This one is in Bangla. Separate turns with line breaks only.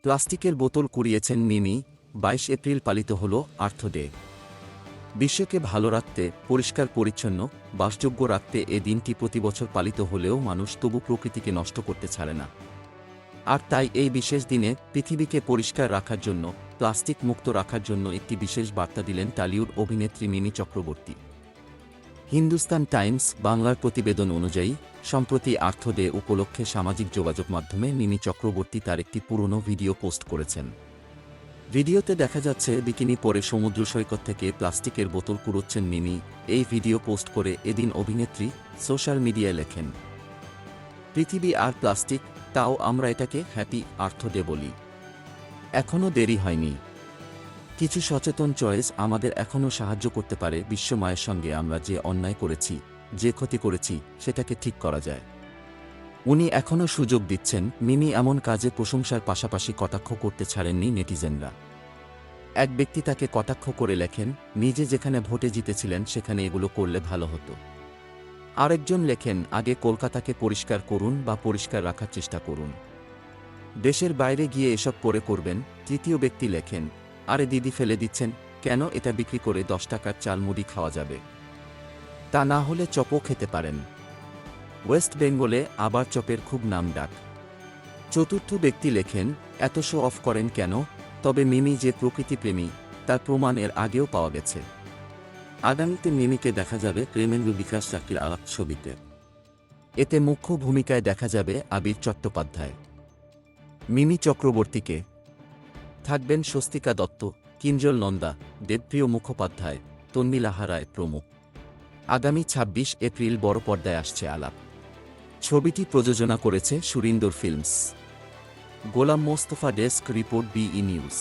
প্লাস্টিকের বোতল কুড়িয়েছেন মিমি। ২২ এপ্রিল পালিত হল আর্থ ডে। বিশ্বকে ভালো রাখতে, পরিষ্কার পরিচ্ছন্ন, বাসযোগ্য রাখতে এ দিনটি প্রতিবছর পালিত হলেও মানুষ তবু প্রকৃতিকে নষ্ট করতে ছাড়ে না। আর তাই এই বিশেষ দিনে পৃথিবীকে পরিষ্কার রাখার জন্য, প্লাস্টিক মুক্ত রাখার জন্য একটি বিশেষ বার্তা দিলেন টলিউড অভিনেত্রী মিমি চক্রবর্তী। হিন্দুস্তান টাইমস বাংলার প্রতিবেদন অনুযায়ী, সম্প্রতি আর্থ ডে উপলক্ষে সামাজিক যোগাযোগ মাধ্যমে মিমি চক্রবর্তী তার একটি পুরনো ভিডিও পোস্ট করেছেন। ভিডিওতে দেখা যাচ্ছে বিকিনি পরে সমুদ্র সৈকত থেকে প্লাস্টিকের বোতল কুড়োচ্ছেন মিমি। এই ভিডিও পোস্ট করে এদিন অভিনেত্রী সোশ্যাল মিডিয়ায় লেখেন, পৃথিবী আর প্লাস্টিক, তাও আমরা এটাকে হ্যাপি আর্থ ডে বলি। এখনও দেরি হয়নি। কিছু সচেতন চয়েস আমাদের এখনও সাহায্য করতে পারে। বিশ্বমায়ের সঙ্গে আমরা যে অন্যায় করেছি, যে ক্ষতি করেছি, সেটাকে ঠিক করা যায়। উনি এখনও সুযোগ দিচ্ছেন। মিমি এমন কাজে প্রশংসার পাশাপাশি কটাক্ষ করতে ছাড়েননি নেটিজেনরা। এক ব্যক্তি তাকে কটাক্ষ করে লেখেন, নিজে যেখানে ভোটে জিতেছিলেন সেখানে এগুলো করলে ভালো হতো। আরেকজন লেখেন, আগে কলকাতাকে পরিষ্কার করুন বা পরিষ্কার রাখার চেষ্টা করুন, দেশের বাইরে গিয়ে এসব করে করবেন। তৃতীয় ব্যক্তি লেখেন, আরে দিদি ফেলে দিচ্ছেন কেন, এটা বিক্রি করে ১০ টাকার চাল মুড়ি খাওয়া যাবে, তা না হলে চপও খেতে পারেন। ওয়েস্ট বেঙ্গলে আবার চপের খুব নাম ডাক। চতুর্থ ব্যক্তি লেখেন, এত শো অফ করেন কেন, তবে মিমি যে প্রকৃতিপ্রেমী তার প্রমাণ এর আগেও পাওয়া গেছে। আগামীতে মিমিকে দেখা যাবে প্রেমেন্দ্র বিকাশ চাকরির আলাপ ছবিতে। এতে মুখ্য ভূমিকায় দেখা যাবে আবির চট্টোপাধ্যায়। মিমি চক্রবর্তীকে থাকবেন স্বস্তিকা দত্ত, কিঞ্জল নন্দা, দেবপ্রিয় মুখোপাধ্যায়, তন্মীলাহা রায় প্রমুখ। আগামী ২৬ এপ্রিল বড় পর্দায় আসছে আলাপ। ছবিটি প্রযোজনা করেছে Surinder films. Golam Mostafa, desk report, BE news.